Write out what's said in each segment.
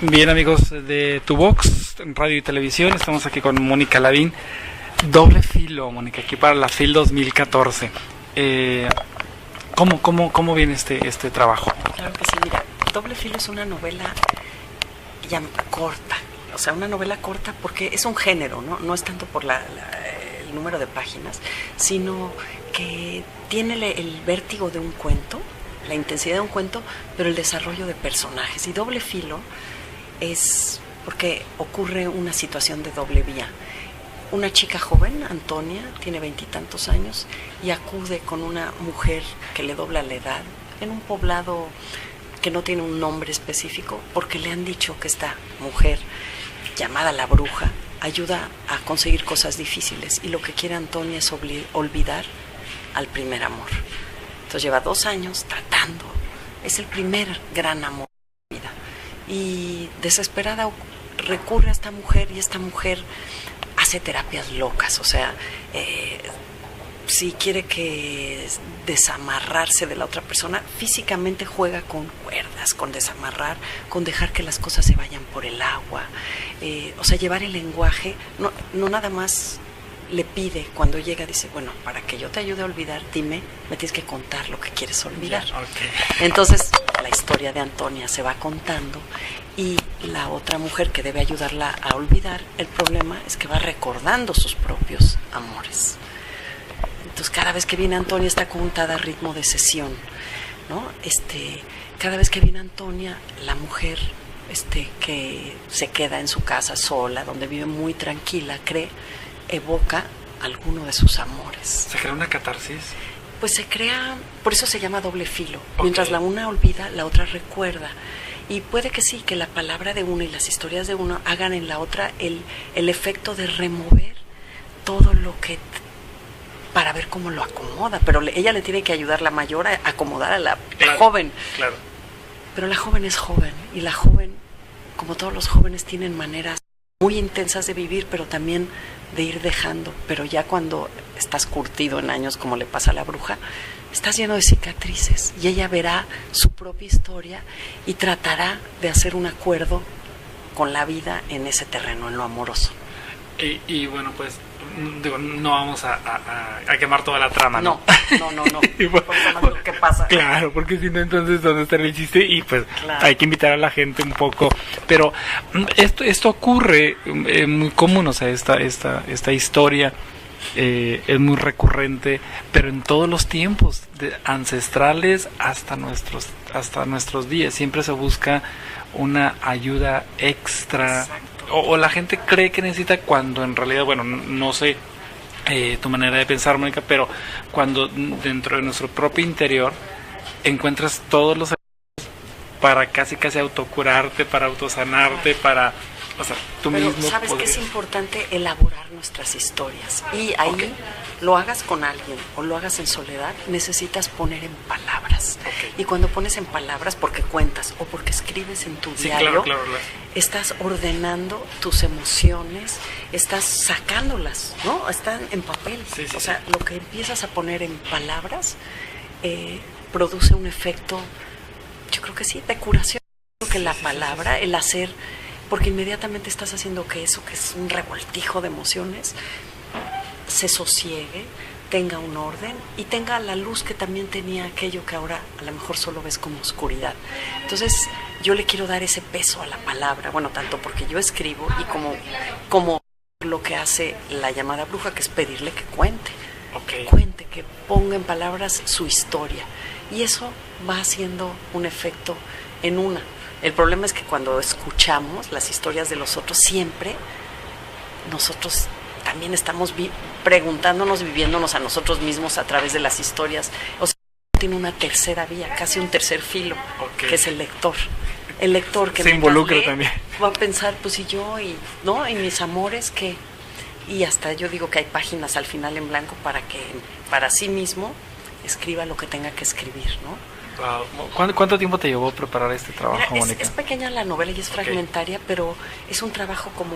Bien, amigos de Tuvox, Radio y Televisión, estamos aquí con Mónica Lavín. Doble filo, Mónica, aquí para la FIL 2014. ¿Cómo viene este trabajo? Claro que sí, mira, Doble filo es una novela ya corta, o sea, una novela corta porque es un género, no es tanto por el número de páginas, sino que tiene el vértigo de un cuento, la intensidad de un cuento, pero el desarrollo de personajes. Y Doble filo es porque ocurre una situación de doble vía. Una chica joven, Antonia, tiene 20 y tantos años y acude con una mujer que le dobla la edad en un poblado que no tiene un nombre específico porque le han dicho que esta mujer, llamada la bruja, ayuda a conseguir cosas difíciles y lo que quiere Antonia es olvidar al primer amor. Entonces lleva 2 años tratando, es el primer gran amor de la vida y desesperada recurre a esta mujer y esta mujer hace terapias locas, o sea, si quiere que desamarrarse de la otra persona, físicamente juega con cuerdas, con desamarrar, con dejar que las cosas se vayan por el agua, o sea, llevar el lenguaje, no nada más le pide cuando llega, dice, bueno, para que yo te ayude a olvidar, dime, me tienes que contar lo que quieres olvidar. Okay. Entonces, la historia de Antonia se va contando y la otra mujer que debe ayudarla a olvidar, el problema es que va recordando sus propios amores. Entonces, cada vez que viene Antonia está contada a ritmo de sesión, ¿no? Cada vez que viene Antonia, la mujer que se queda en su casa sola, donde vive muy tranquila, evoca alguno de sus amores. ¿Se crea una catarsis? Pues se crea, por eso se llama doble filo. Okay. Mientras la una olvida, la otra recuerda. Y puede que sí, que la palabra de uno y las historias de uno hagan en la otra el efecto de remover todo lo que para ver cómo lo acomoda, pero ella le tiene que ayudar, la mayor, a acomodar a la joven. Claro. Pero la joven es joven y la joven, como todos los jóvenes, tienen maneras muy intensas de vivir, pero también de ir dejando. Pero ya cuando estás curtido en años, como le pasa a la bruja, estás lleno de cicatrices y ella verá su propia historia y tratará de hacer un acuerdo con la vida en ese terreno, en lo amoroso. Y bueno, pues digo, no vamos a quemar toda la trama, ¿no? No. Bueno, ¿qué pasa? Claro, porque si no, entonces, ¿dónde está el chiste? Y pues claro, hay que invitar a la gente un poco. Pero esto ocurre muy común, o sea, esta historia es muy recurrente, pero en todos los tiempos, ancestrales hasta nuestros días, siempre se busca una ayuda extra. O la gente cree que necesita cuando en realidad, bueno, no sé tu manera de pensar, Mónica, pero cuando dentro de nuestro propio interior encuentras todos los para casi autocurarte, para autosanarte, para, o sea, tú pero mismo sabes podrías... que es importante elaborar nuestras historias y ahí okay, lo hagas con alguien o lo hagas en soledad, necesitas poner en palabras. Okay. Y cuando pones en palabras, porque cuentas o porque escribes en tu diario, claro. Estás ordenando tus emociones, estás sacándolas, ¿no? Están en papel. Sí, o sea, lo que empiezas a poner en palabras produce un efecto, yo creo que sí, de curación. Creo que la palabra, el hacer, porque inmediatamente estás haciendo que eso, que es un revoltijo de emociones, se sosiegue, tenga un orden y tenga la luz que también tenía aquello que ahora a lo mejor solo ves como oscuridad. Entonces yo le quiero dar ese peso a la palabra, bueno, tanto porque yo escribo y como lo que hace la llamada bruja, que es pedirle que cuente, okay, que cuente, que ponga en palabras su historia, y eso va haciendo un efecto en una. El problema es que cuando escuchamos las historias de los otros, siempre nosotros también estamos preguntándonos, viviéndonos a nosotros mismos a través de las historias. O sea, tiene una tercera vía, casi un tercer filo, okay, que es el lector. El lector que se involucra también. Va a pensar, pues, y yo, y mis amores, ¿qué? Y hasta yo digo que hay páginas al final en blanco para que para sí mismo escriba lo que tenga que escribir, ¿no? Wow. ¿Cuánto tiempo te llevó preparar este trabajo, Mónica? Es pequeña la novela y es fragmentaria, okay, pero es un trabajo como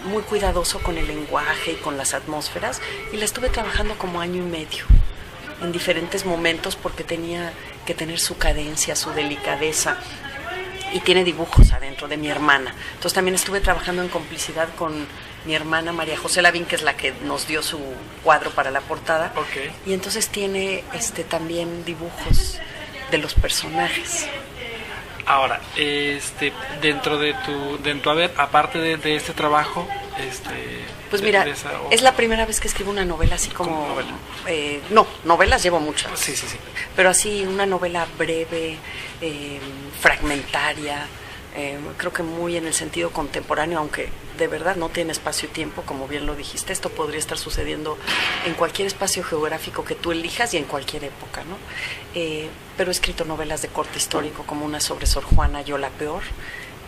muy cuidadoso con el lenguaje y con las atmósferas, y la estuve trabajando como 1 año y medio en diferentes momentos porque tenía que tener su cadencia, su delicadeza. y tiene dibujos adentro de mi hermana. Entonces también estuve trabajando en complicidad con mi hermana María José Lavín, que es la que nos dio su cuadro para la portada. Okay. Y entonces tiene también dibujos de los personajes. Ahora, dentro de a ver, aparte de este trabajo, pues mira, es la primera vez que escribo una novela así como novela. No, novelas llevo muchas. Sí. Pero así una novela breve, fragmentaria, creo que muy en el sentido contemporáneo, aunque de verdad no tiene espacio y tiempo, como bien lo dijiste. Esto podría estar sucediendo en cualquier espacio geográfico que tú elijas y en cualquier época, ¿no? Pero he escrito novelas de corte histórico, como una sobre Sor Juana, Yo la Peor,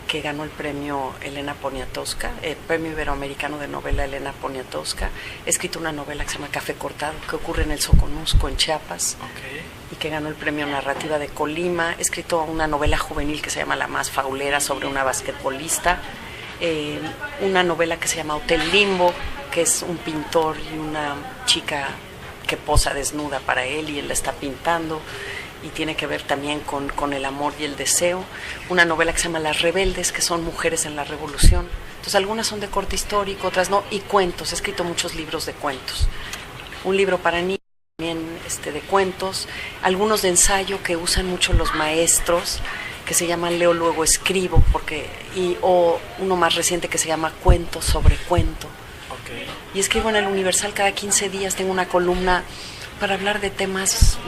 que ganó el premio Elena Poniatowska, el premio iberoamericano de novela Elena Poniatowska. He escrito una novela que se llama Café Cortado, que ocurre en el Soconusco, en Chiapas, y que ganó el premio Narrativa de Colima. He escrito una novela juvenil que se llama La Más Faulera, sobre una basquetbolista. Una novela que se llama Hotel Limbo, que es un pintor y una chica que posa desnuda para él y él la está pintando, y tiene que ver también con el amor y el deseo. Una novela que se llama Las Rebeldes, que son mujeres en la revolución. Entonces algunas son de corte histórico, otras no, y cuentos. He escrito muchos libros de cuentos. Un libro para niños también de cuentos, algunos de ensayo que usan mucho los maestros, que se llama Leo Luego Escribo, o uno más reciente que se llama Cuento sobre Cuento. Y escribo en el Universal cada 15 días, tengo una columna para hablar de temas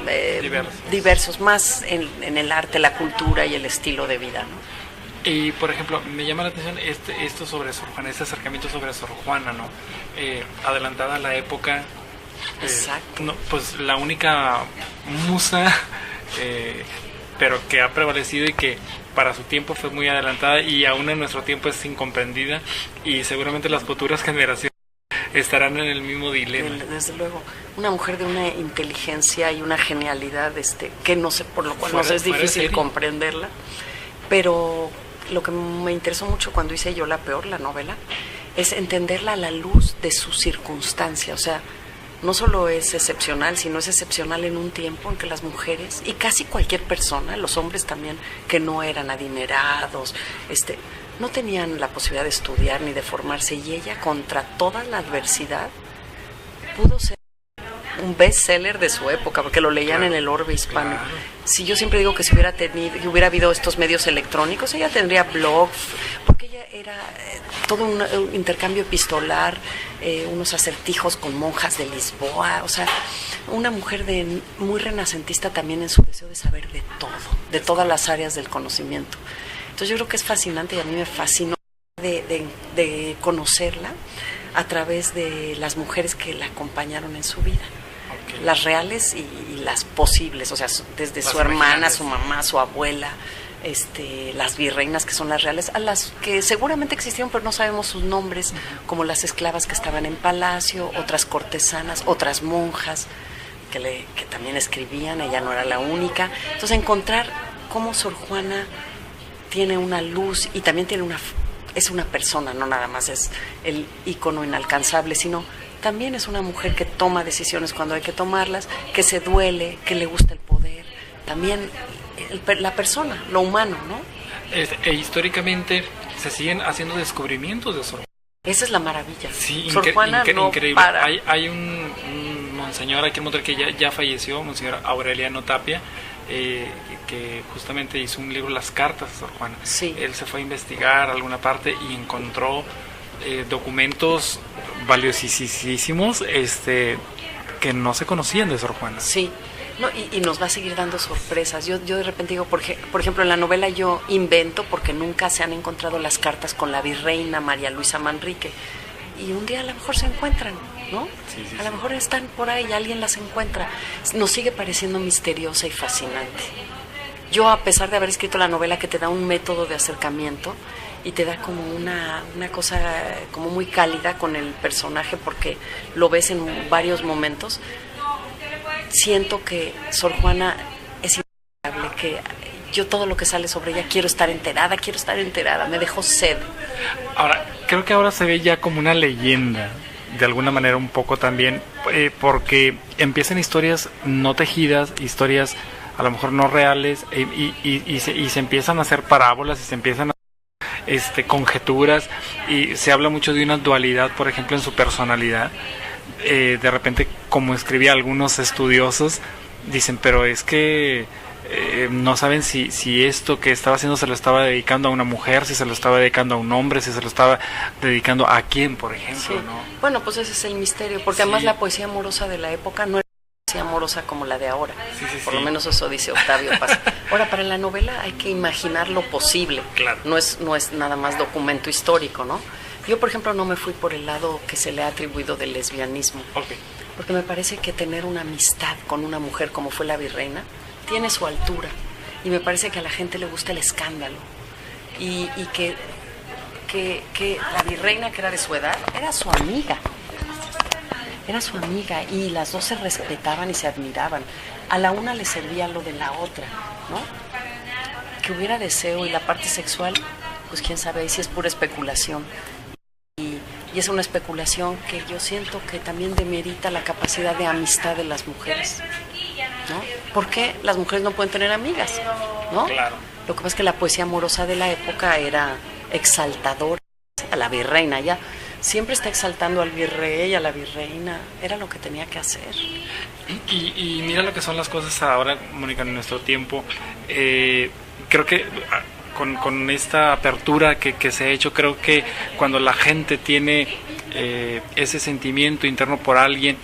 diversos, más en el arte, la cultura y el estilo de vida, ¿no? Y por ejemplo, me llama la atención esto sobre Sor Juana, este acercamiento sobre Sor Juana, ¿no? Adelantada a la época. Exacto. No, pues la única musa, pero que ha prevalecido y que para su tiempo fue muy adelantada y aún en nuestro tiempo es incomprendida, y seguramente las futuras generaciones estarán en el mismo dilema. Desde luego, una mujer de una inteligencia y una genialidad que no sé, por lo cual nos es difícil comprenderla, pero lo que me interesó mucho cuando hice Yo la Peor, la novela, es entenderla a la luz de su circunstancia. O sea, no solo es excepcional, sino es excepcional en un tiempo en que las mujeres, y casi cualquier persona, los hombres también, que no eran adinerados, no tenían la posibilidad de estudiar ni de formarse, y ella, contra toda la adversidad, pudo ser un bestseller de su época, porque lo leían en el orbe hispano. Claro. Si yo siempre digo que si hubiera habido estos medios electrónicos, ella tendría blogs, porque ella era todo un intercambio epistolar, unos acertijos con monjas de Lisboa, o sea, una mujer muy renacentista también en su deseo de saber de todo, de todas las áreas del conocimiento. Entonces yo creo que es fascinante, y a mí me fascinó de conocerla a través de las mujeres que la acompañaron en su vida. Okay. Las reales y las posibles, o sea, desde su hermana, su mamá, su abuela, las virreinas, que son las reales, a las que seguramente existieron pero no sabemos sus nombres, como las esclavas que estaban en palacio, otras cortesanas, otras monjas que también escribían, ella no era la única. Entonces encontrar cómo Sor Juana tiene una luz y también es una persona, no nada más es el ícono inalcanzable, sino también es una mujer que toma decisiones cuando hay que tomarlas, que se duele, que le gusta el poder, también la persona, lo humano, ¿no? Históricamente se siguen haciendo descubrimientos de Sor Juana. Esa es la maravilla. Sí, Sor Juana no increíble. Para. Hay un monseñor aquí en Monterrey que ya falleció, monseñor Aureliano Tapia, que justamente hizo un libro, Las Cartas de Sor Juana. Sí. Él se fue a investigar a alguna parte y encontró documentos valiosísimos que no se conocían de Sor Juana. Sí. No, y nos va a seguir dando sorpresas. Yo de repente digo, por ejemplo, en la novela yo invento porque nunca se han encontrado las cartas con la virreina María Luisa Manrique. Y un día a lo mejor se encuentran, ¿no? Sí, a lo mejor están por ahí y alguien las encuentra. Nos sigue pareciendo misteriosa y fascinante. Yo, a pesar de haber escrito la novela que te da un método de acercamiento y te da como una cosa como muy cálida con el personaje porque lo ves en varios momentos, siento que Sor Juana es inevitable, que yo todo lo que sale sobre ella quiero estar enterada, me dejó sed. Ahora, creo que ahora se ve ya como una leyenda, de alguna manera un poco también, porque empiezan historias no tejidas, historias a lo mejor no reales, y se empiezan a hacer parábolas y se empiezan a conjeturas, y se habla mucho de una dualidad, por ejemplo, en su personalidad. De repente, como escribía algunos estudiosos, dicen, pero es que no saben si esto que estaba haciendo se lo estaba dedicando a una mujer, si se lo estaba dedicando a un hombre, si se lo estaba dedicando a quién, por ejemplo, sí. ¿no? Bueno, pues ese es el misterio, porque además la poesía amorosa de la época no era poesía amorosa como la de ahora. Por lo menos eso dice Octavio Paz. Ahora, para la novela hay que imaginar lo posible. Claro. No es nada más documento histórico, ¿no? Yo, por ejemplo, no me fui por el lado que se le ha atribuido del lesbianismo. Okay. Porque me parece que tener una amistad con una mujer como fue la virreina tiene su altura. Y me parece que a la gente le gusta el escándalo. Y que la virreina, que era de su edad, era su amiga. Era su amiga y las dos se respetaban y se admiraban. A la una le servía lo de la otra, ¿no? Que hubiera deseo y la parte sexual, pues quién sabe, ahí sí es pura especulación. Y es una especulación que yo siento que también demerita la capacidad de amistad de las mujeres, ¿no? ¿Por qué las mujeres no pueden tener amigas? ¿No? Claro. Lo que pasa es que la poesía amorosa de la época era exaltadora. A la virreina ya siempre está exaltando al virrey, a la virreina. Era lo que tenía que hacer. Y mira lo que son las cosas ahora, Mónica, en nuestro tiempo. Creo que con esta apertura que se ha hecho, creo que cuando la gente tiene ese sentimiento interno por alguien,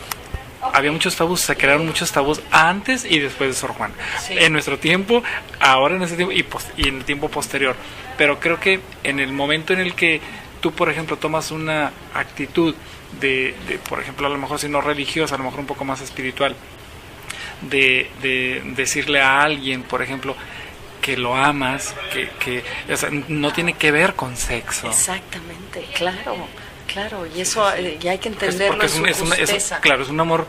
había muchos tabús, se crearon muchos tabús antes y después de Sor Juana. Sí. En nuestro tiempo, ahora en ese tiempo y en el tiempo posterior. Pero creo que en el momento en el que tú, por ejemplo, tomas una actitud de por ejemplo, a lo mejor si no religiosa, a lo mejor un poco más espiritual, de decirle a alguien, por ejemplo, que lo amas, que o sea, no tiene que ver con sexo. Exactamente, claro, y eso ya hay que entenderlo en su justeza. Claro, es un amor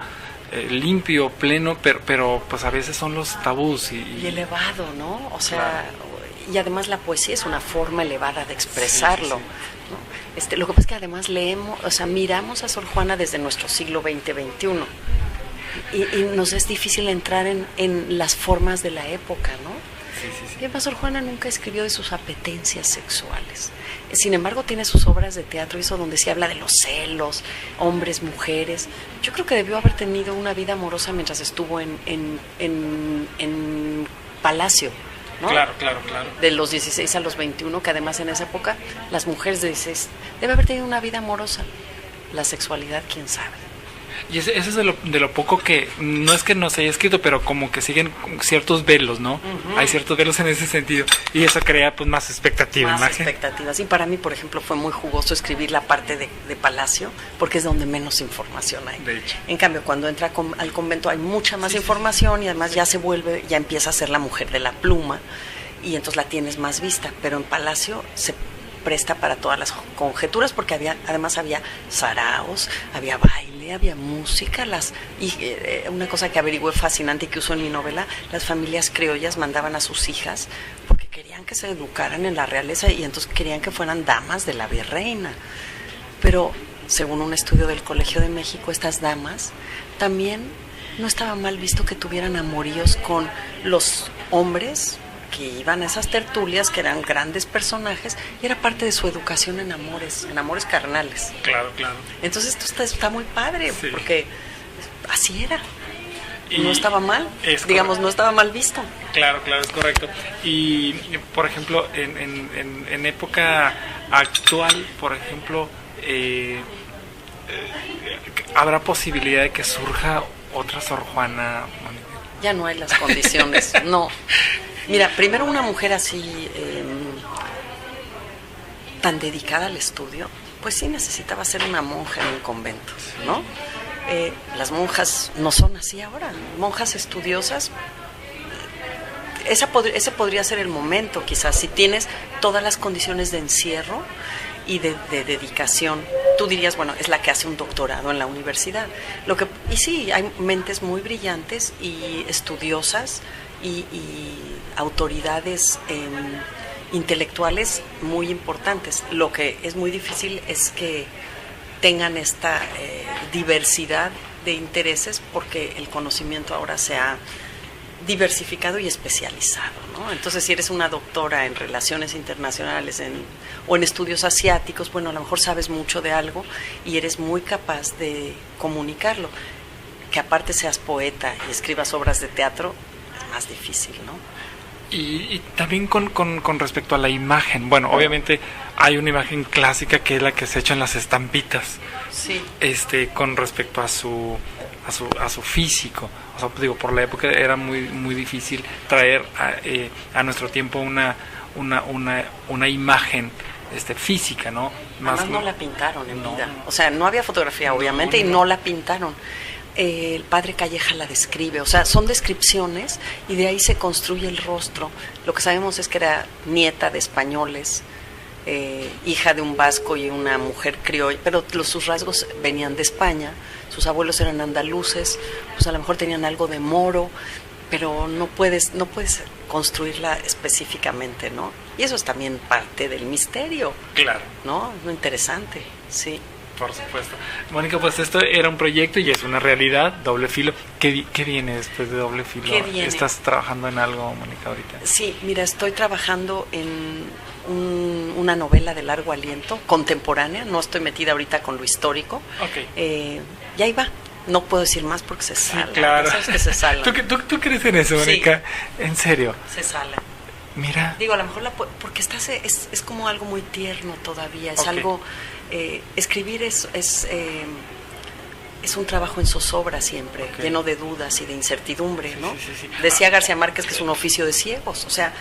limpio, pleno, pero pues a veces son los tabús y elevado, ¿no? O sea, claro. Y además la poesía es una forma elevada de expresarlo. Sí. ¿No? Lo que pasa es que además leemos, o sea, miramos a Sor Juana desde nuestro siglo XX-XXI y nos es difícil entrar en las formas de la época, ¿no? Sí. Y además Sor Juana nunca escribió de sus apetencias sexuales. Sin embargo, tiene sus obras de teatro, eso donde se habla de los celos, hombres, mujeres. Yo creo que debió haber tenido una vida amorosa mientras estuvo en Palacio, ¿no? Claro. De los 16 a los 21, que además en esa época las mujeres de 16 debe haber tenido una vida amorosa. La sexualidad, quién sabe. Y eso es de lo poco que, no es que no se haya escrito, pero como que siguen ciertos velos, ¿no? Uh-huh. Hay ciertos velos en ese sentido, y eso crea pues más expectativas. Más expectativas. Y para mí, por ejemplo, fue muy jugoso escribir la parte de Palacio, porque es donde menos información hay. De hecho. En cambio, cuando entra al convento hay mucha más información, y además ya empieza a ser la mujer de la pluma, y entonces la tienes más vista. Pero en Palacio se presta para todas las conjeturas, porque además había saraos, había baile, había música, una cosa que averigüé fascinante y que uso en mi novela, las familias criollas mandaban a sus hijas porque querían que se educaran en la realeza y entonces querían que fueran damas de la virreina. Pero según un estudio del Colegio de México, estas damas también no estaba mal visto que tuvieran amoríos con los hombres que iban a esas tertulias, que eran grandes personajes, y era parte de su educación en amores carnales. Claro. Entonces esto está muy padre, sí. Porque así era. Y no estaba mal, no estaba mal visto. Claro, es correcto. Y, por ejemplo, en época actual, por ejemplo, ¿habrá posibilidad de que surja otra Sor Juana? Ya no hay las condiciones, no. Mira, primero una mujer así tan dedicada al estudio, pues sí necesitaba ser una monja en un convento, ¿no? Las monjas no son así ahora, monjas estudiosas. Ese podría ser el momento, quizás, si tienes todas las condiciones de encierro y de dedicación. Tú dirías, bueno, es la que hace un doctorado en la universidad. Y sí, hay mentes muy brillantes y estudiosas y autoridades intelectuales muy importantes. Lo que es muy difícil es que tengan esta diversidad de intereses, porque el conocimiento ahora se ha diversificado y especializado, ¿no? Entonces, si eres una doctora en relaciones internacionales o en estudios asiáticos, bueno, a lo mejor sabes mucho de algo y eres muy capaz de comunicarlo. Que aparte seas poeta y escribas obras de teatro, es más difícil, ¿no? Y también con respecto a la imagen, bueno, obviamente hay una imagen clásica que es la que se echa en las estampitas, sí. Con respecto a su físico. O sea, digo, por la época era muy difícil traer a nuestro tiempo una imagen física, ¿no? Además no la pintaron en vida. O sea, no había fotografía, obviamente, y no la pintaron. El padre Calleja la describe, o sea, son descripciones y de ahí se construye el rostro. Lo que sabemos es que era nieta de españoles, hija de un vasco y una mujer criolla, pero sus rasgos venían de España, sus abuelos eran andaluces, pues a lo mejor tenían algo de moro, pero no puedes construirla específicamente, ¿no? Y eso es también parte del misterio. Claro. ¿No? Lo interesante, sí. Por supuesto. Mónica, pues esto era un proyecto y es una realidad, Doble Filo. ¿Qué viene después de Doble Filo? ¿Qué viene? ¿Estás trabajando en algo, Mónica, ahorita? Sí, mira, estoy trabajando en una novela de largo aliento, contemporánea. No estoy metida ahorita con lo histórico. Okay. Y ahí va. No puedo decir más porque se sala. Sí, claro. ¿Sabes que se sala? ¿Tú crees en eso, Mónica? Sí. ¿En serio? Se sala. Mira. Digo, a lo mejor porque es como algo muy tierno todavía. Es algo... escribir es un trabajo en zozobra siempre, lleno de dudas y de incertidumbre, ¿no? Sí. Decía García Márquez que es un oficio de ciegos, o sea,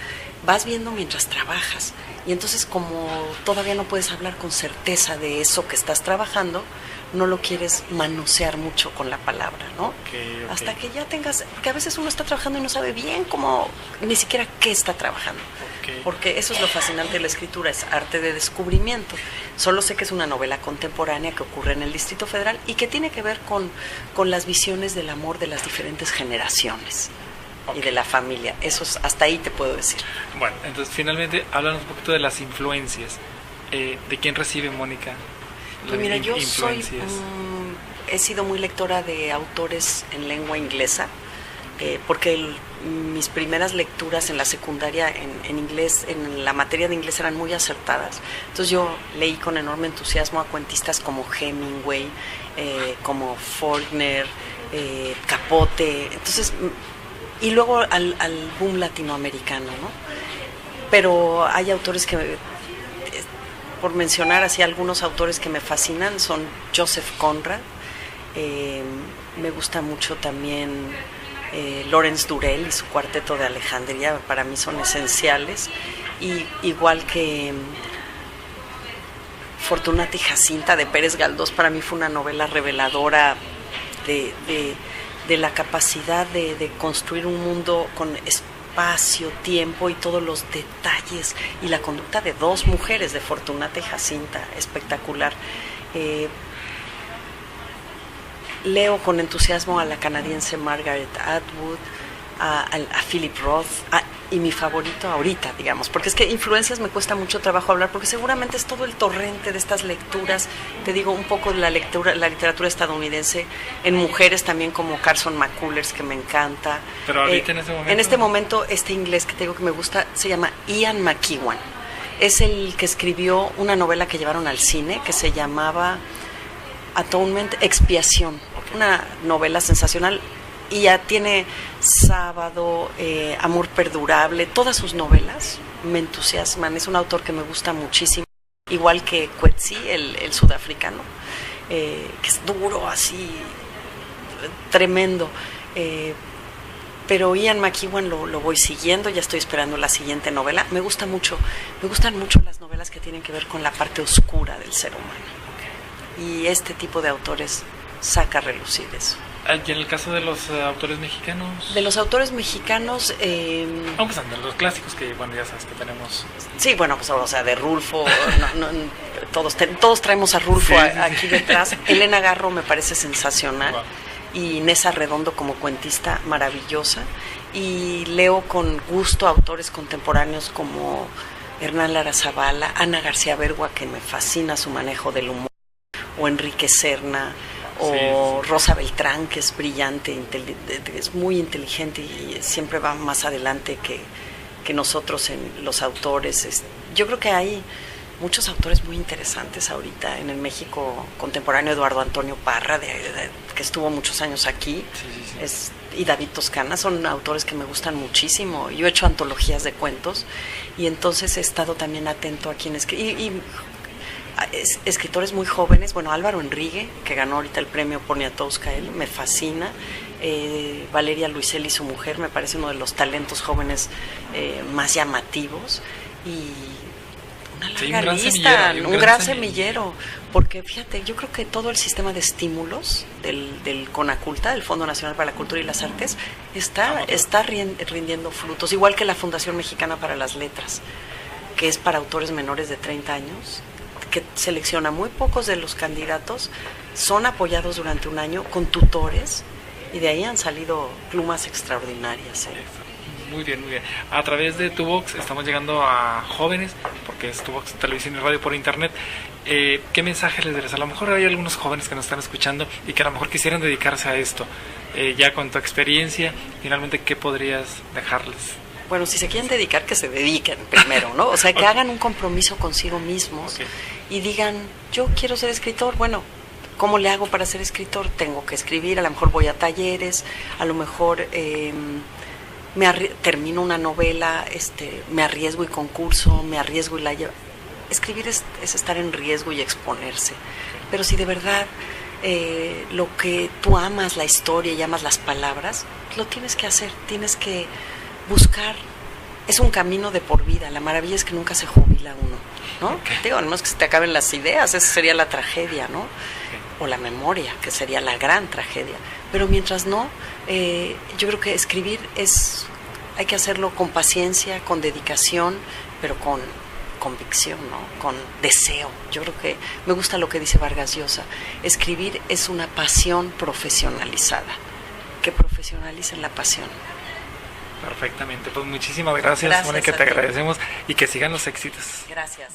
vas viendo mientras trabajas y entonces como todavía no puedes hablar con certeza de eso que estás trabajando, no lo quieres manosear mucho con la palabra, ¿no? Okay. Hasta que ya tengas, porque a veces uno está trabajando y no sabe bien cómo, ni siquiera qué está trabajando. Porque eso es lo fascinante de la escritura, es arte de descubrimiento. Solo sé que es una novela contemporánea que ocurre en el Distrito Federal y que tiene que ver con las visiones del amor de las diferentes generaciones y de la familia. Eso es, hasta ahí te puedo decir. Bueno, entonces finalmente háblanos un poquito de las influencias. ¿De quién recibe, Mónica? Pues mira, yo he sido muy lectora de autores en lengua inglesa, porque mis primeras lecturas en la secundaria en inglés, en la materia de inglés, eran muy acertadas. Entonces yo leí con enorme entusiasmo a cuentistas como Hemingway, como Faulkner, Capote, entonces, y luego al boom latinoamericano, ¿no? Pero hay autores que, por mencionar así algunos autores que me fascinan, son Joseph Conrad, me gusta mucho también Lawrence Durrell y su cuarteto de Alejandría, para mí son esenciales, y igual que Fortunata y Jacinta de Pérez Galdós, para mí fue una novela reveladora de la capacidad de construir un mundo con espacio, tiempo y todos los detalles, y la conducta de dos mujeres, de Fortunata y Jacinta, espectacular. Leo con entusiasmo a la canadiense Margaret Atwood, a Philip Roth, y mi favorito ahorita, digamos, porque es que influencias me cuesta mucho trabajo hablar, porque seguramente es todo el torrente de estas lecturas, te digo, un poco de la literatura estadounidense, en mujeres también como Carson McCullers, que me encanta. Pero ahorita en este momento, este inglés que te digo que me gusta, se llama Ian McEwan. Es el que escribió una novela que llevaron al cine, que se llamaba Atonement, Expiación, una novela sensacional, y ya tiene Sábado, Amor Perdurable, todas sus novelas me entusiasman. Es un autor que me gusta muchísimo, igual que Coetzee, el sudafricano, que es duro, así, tremendo, pero Ian McEwan lo voy siguiendo, ya estoy esperando la siguiente novela. Me gustan mucho las novelas que tienen que ver con la parte oscura del ser humano, y este tipo de autores saca a relucir eso. ¿Y en el caso de los autores mexicanos? De los autores mexicanos... Vamos a ver los clásicos que, bueno, ya sabes que tenemos... Sí, bueno, pues, o sea, de Rulfo, todos traemos a Rulfo aquí detrás. Elena Garro me parece sensacional. Wow. Y Inés Arredondo como cuentista, maravillosa. Y leo con gusto autores contemporáneos como Hernán Lara Zavala, Ana García Bergua, que me fascina su manejo del humor, o Enrique Serna, o Rosa Beltrán, que es brillante, es muy inteligente y siempre va más adelante que nosotros en los autores. Yo creo que hay muchos autores muy interesantes ahorita en el México contemporáneo. Eduardo Antonio Parra, que estuvo muchos años aquí, y David Toscana, son autores que me gustan muchísimo. Yo he hecho antologías de cuentos y entonces he estado también atento a quienes... escritores muy jóvenes, bueno, Álvaro Enrique, que ganó ahorita el premio Poniatowska, él me fascina. Valeria Luiselli, su mujer, me parece uno de los talentos jóvenes más llamativos, y una larga lista, un gran semillero, porque fíjate, yo creo que todo el sistema de estímulos del CONACULTA, del Fondo Nacional para la Cultura y las Artes, está rindiendo frutos, igual que la Fundación Mexicana para las Letras, que es para autores menores de 30 años, que selecciona muy pocos de los candidatos, son apoyados durante un año con tutores, y de ahí han salido plumas extraordinarias. Muy bien, muy bien. A través de Tuvox estamos llegando a jóvenes, porque es Tuvox Televisión y Radio por Internet. ¿Qué mensaje les darías? A lo mejor hay algunos jóvenes que nos están escuchando y que a lo mejor quisieran dedicarse a esto. Ya con tu experiencia, finalmente, ¿qué podrías dejarles? Bueno, si se quieren dedicar, que se dediquen primero, ¿no? O sea, que hagan un compromiso consigo mismos y digan, yo quiero ser escritor. Bueno, ¿cómo le hago para ser escritor? Tengo que escribir, a lo mejor voy a talleres, a lo mejor termino una novela, me arriesgo y concurso, me arriesgo y la llevo. Escribir es estar en riesgo y exponerse. Pero si de verdad lo que tú amas, la historia y amas las palabras, lo tienes que hacer, tienes que buscar. Es un camino de por vida. La maravilla es que nunca se jubila uno, ¿no? Digo, no es que se te acaben las ideas, esa sería la tragedia, ¿no? O la memoria, que sería la gran tragedia. Pero mientras no, yo creo que escribir hay que hacerlo con paciencia, con dedicación, pero con convicción, ¿no? Con deseo. Yo creo que me gusta lo que dice Vargas Llosa. Escribir es una pasión profesionalizada. Que profesionalicen la pasión. Perfectamente, pues muchísimas gracias, Mónica, te agradecemos y que sigan los éxitos. Gracias.